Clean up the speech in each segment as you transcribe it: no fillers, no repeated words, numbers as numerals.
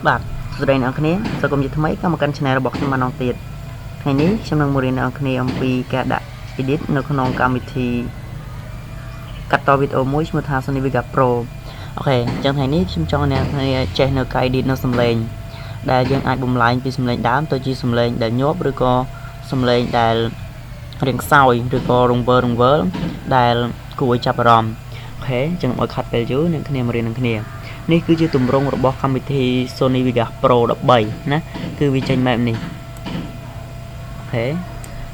បាទសួស្តីអ្នកនរគ្នាសូមជម្រាបថ្មីក៏មកកាន់ channel របស់ខ្ញុំបានម្ដងទៀតថ្ងៃនេះខ្ញុំនឹងមករៀនអ្នកនរគ្នាអំពីការដាក់ edit នៅក្នុងកម្មវិធីកាត់តវីដេអូមួយឈ្មោះថា Sony Vegas Pro អូខេអញ្ចឹងថ្ងៃនេះខ្ញុំចង់អ្នកនរគ្នាចេះនៅការ edit នៅសំឡេងដែលយើងអាចបំលែងពីសំឡេងដើមទៅជាសំឡេងដែលញាប់ឬក៏សំឡេងដែលរៀងខ្សោយឬក៏រង្វើលដែលគួរឲ្យចាប់អារម្មណ៍អូខេអញ្ចឹងឲ្យខាត់ពេលយូរអ្នកគ្នាមករៀននឹងគ្នានេះគឺជាទម្រង់របស់កម្មវិធី Sony Vegas Pro 13ណាគឺវាចេញបែបនេះអូខេ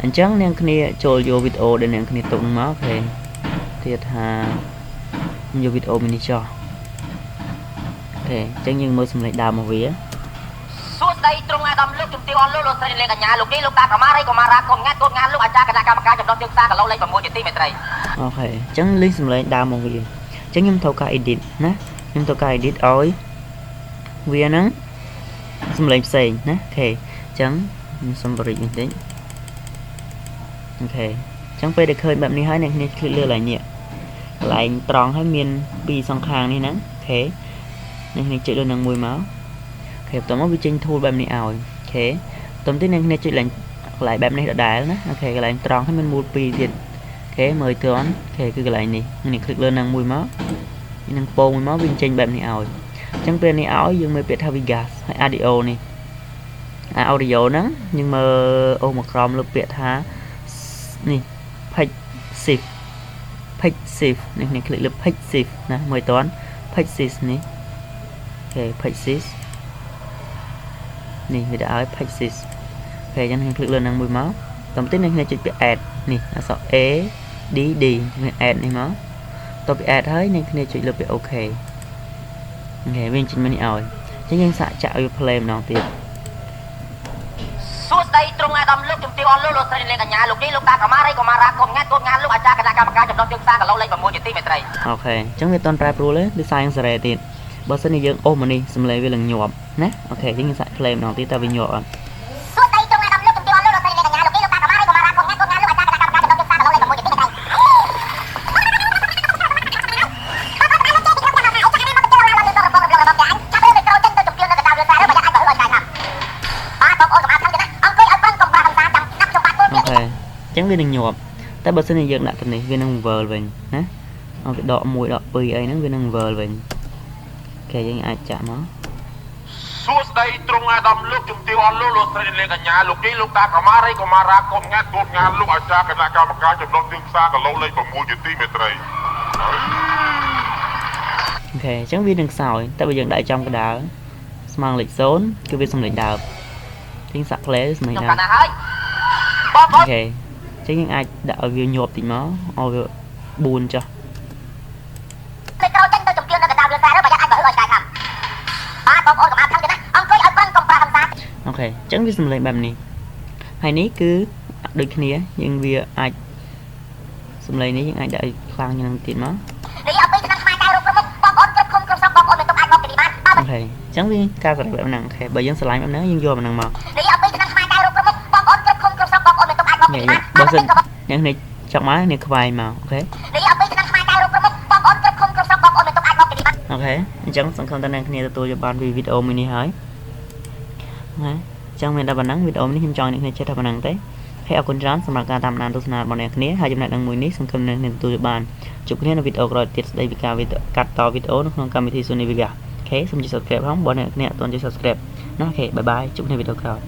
អញ្ចឹងអ្នកគ្នាចូលយកវីដេអូដែលអ្នកគ្នាទុកមកអូខេទៀតថាយកវីដេអូមីនីចោះអូខេអញ្ចឹងយើងមើលសំឡេងដើមមកវាសួស្តីត្រង់អាដាមលោកជំទាវអស់លោកស្រីលេងកញ្ញាលោកនេះលោកតាកម៉ារីកុមារាកូនងាត់លោកអាចារ្យគណៈកម្មការចំណុះជើងសាកឡូលេខ6ជាទីមេត្រីអូខេអញ្ចឹងលេងសំឡេងដើមមកវាអញ្ចឹងខ្ញុំត្រូវការ edit ណាខ្ញុំត្រូវការ edit ឲ្យវាហ្នឹងសំឡេងផ្សេងណាអូខេអញ្ចឹងខ្ញុំសុំបរិយាបន្តិចអូខេអញ្ចឹងពេលដែលឃើញបែបនេះហើយអ្នកគ្នាคลิกលើកន្លែងនេះកន្លែងត្រង់ហើយមានពីរសងខាងនេះហ្នឹងអូខេអ្នកគ្នាចុចលើនឹងមួយមកអូខេបន្ទាប់មកវាចេញ tool បែបនេះឲ្យអូខេបន្ទាប់ទៀតអ្នកគ្នាចុចឡើងកន្លែងបែបនេះដដែលណាអូខេកន្លែងត្រង់ហើយមានមូល2ទៀតអូខេមើលទាន់អូខេគឺកន្លែងនេះអ្នកคลิกលើនឹងមួយមកនឹងពងមួយមកវាចេញបែបនេះឲ្យអញ្ចឹងពេលនេះឲ្យយើងមើលពាក្យថា Vegas ហើយ audio នេះaudio ហ្នឹងយើងមើលអូមកក្រោមលើពាក្យថានេះ Passive នេះគ្នាคลิกលើ Passive ណាមើលតាន់ Passive នេះអូខេ Passive នេះវាដាក់ឲ្យ Passive អូខេអញ្ចឹងខ្ញុំคลิกលើហ្នឹងមួយមកតាមទៀតនេះគ្នាចុចពាក្យ add នេះអក្សរ A D D ខ្ញុំ add នេះមកតទៅពី add ហើយអ្នកគ្នាចុចលើពាក្យ OK អូខេវាចេញមកនេះឲ្យអញ្ចឹងយើងសាកចាក់ឲ្យ play ម្ដងទៀតសួស្តីត្រង់អាដាមលោកជំទាវអស់លោកស្រីលេងកញ្ញាលោកនេះលោកតាកម៉ារីកុមារាកូនងាត់លោកអាចារ្យគណៈកម្មការចំណុះជើងសាកឡូលេខ6ជាទីមេត្រីអូខេអញ្ចឹងវាអត់ប្រែប្រួលទេដូចសារសេរីទៀតបើសិនជាយើងអូសមកនេះសំឡេងវាឡើងញាប់ណាអូខេអញ្ចឹងយើងសាក play ម្ដងទៀតតើវាញាប់អត់សួស្តីត្រង់អាដាមលោកជំទាវអស់លោកស្រីលេងកញ្ញាលោកនេះលោកតាកម៉ារីកុមារាកូនងាត់លោកអាចារ្យគណៈកម្មការចំណុះជើងសាកឡូលេខ6ជាទីមេត្រីអញ្ចឹងវានឹងញាប់តែបើសិនជាយើងដាក់ទៅនេះវានឹងវិលវិញណាឲ្យវាដក1ដក2អីហ្នឹងវានឹងវិលវិញអូខេយើងអាចចាក់មកសួស្តីត្រង់អាដាមលោកជំទាវអស់លោកស្រីលេងកញ្ញាលោកនេះលោកតាកម៉ារីកុមារាកូនងាត់លោកអាចារ្យគណៈកម្មការចំណុះជើងសាកឡូលេខ6ជាទីមេត្រីអូខេអញ្ចឹងវានឹងខ្សោយតែបើយើងដាក់ចំកដាលស្មើលេខ0គឺវាសំឡេងដើមជាងសាក់ play សំឡេងដើមអូខេអញ្ចឹងយើងអាចដាក់ឲ្យវាញាប់តិចមកឲ្យវា4ចុះលេខក្រោយចេញទៅជំទាវនៅកណ្ដាលវាសារបើយ៉ាងអាចបើឲ្យឆ្កែខាំបាទបងប្អូនកុំអាប់ថឹងទេណាអង្គុយឲ្យបានកុំប្រើហិង្សាអូខេអញ្ចឹងវាសំឡេងបែបនេះហើយនេះគឺដូចគ្នាយើងវាអាចសំឡេងនេះយើងអាចដាក់ឲ្យខ្លាំងជាងទៀតមកនេះឲ្យពេលឆ្នាំខ្មែរកែរូបប្រមុខបងប្អូនគ្រប់ឃុំគ្រប់ស្រុកបងប្អូនមិនទុកអាចមកពីនេះបានអូខេអញ្ចឹងវាការស្រេចបែបហ្នឹងអូខេបើយើងឆ្លាញ់បែបហ្នឹងយើងយកបែបហ្នឹងមកនេះឲ្យពេលឆ្នាំខ្មែរកែរូបប្រមុខបងប្អូនគ្រប់ឃុំគ្រប់ស្រុកបងប្អូនមិនទុកអាចមកពីនេះបានបើសិនអ្នកនេះចង់មកនេះខ្វាយមកអូខេនេះឲ្យពេលឆ្នាំខ្មែរកែរូបប្រមុខបងប្អូនគ្រប់ឃុំគ្រប់ស្រុកបងប្អូនមិនទុកអាចមកពីនេះបានអូខេអញ្ចឹងសង្ឃឹមថាអ្នកគ្នាទទួលយកបានពីវីដេអូមួយនេះហើយណាអញ្ចឹងមានតែប៉ុណ្ណឹងវីដេអូនេះខ្ញុំចង់អ្នកគ្នាចេះតែប៉ុណ្ណឹងទេហើយអរគុណច្រើនសម្រាប់ការតាមដានទស្សនារបស់អ្នកគ្នាហើយចំណែកនឹងមួយនេះសង្ឃឹមអ្នកគ្នាទទួលយកបានជួបគ្នានៅវីដេអូក្រោយទៀតស្ដីពីការកាត់តវីដេអូនៅក្នុងកម្មវិធី Sony Vegas អូខេសូមចុច subscribe ផងបើអ្នកគ្នាអត់ទាន់ចុច subscribe ណាអូខេបាយបាយជួបគ្នាវីដេអូក្រោយ